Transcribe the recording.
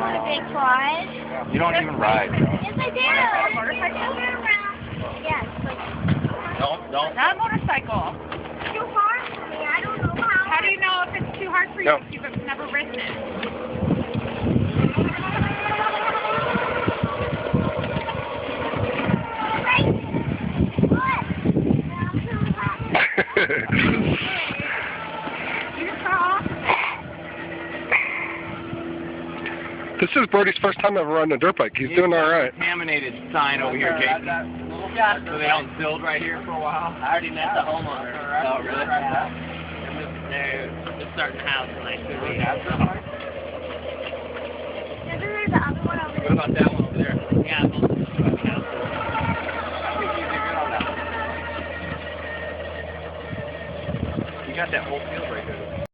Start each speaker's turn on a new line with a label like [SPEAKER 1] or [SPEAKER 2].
[SPEAKER 1] want a big quad.
[SPEAKER 2] You don't even ride.
[SPEAKER 1] Yes, I do. A motorcycle? Yes.
[SPEAKER 2] Don't.
[SPEAKER 3] Not a motorcycle.
[SPEAKER 1] It's too hard for me. I don't know how.
[SPEAKER 3] How do you know if it's too hard for you
[SPEAKER 2] No.
[SPEAKER 3] if you've never ridden it?
[SPEAKER 4] This is Brody's first time ever riding a dirt bike. He's doing all right.
[SPEAKER 2] Contaminated sign over here, Jason. So they don't build right here for a while.
[SPEAKER 5] I already met the homeowner.
[SPEAKER 2] Oh, really?
[SPEAKER 5] They're starting a house and I could be.
[SPEAKER 1] There's the other one over
[SPEAKER 2] What about that one over there?
[SPEAKER 5] Yeah, I'm also just about the house.
[SPEAKER 2] I think you did good on that one. You got that whole field right there.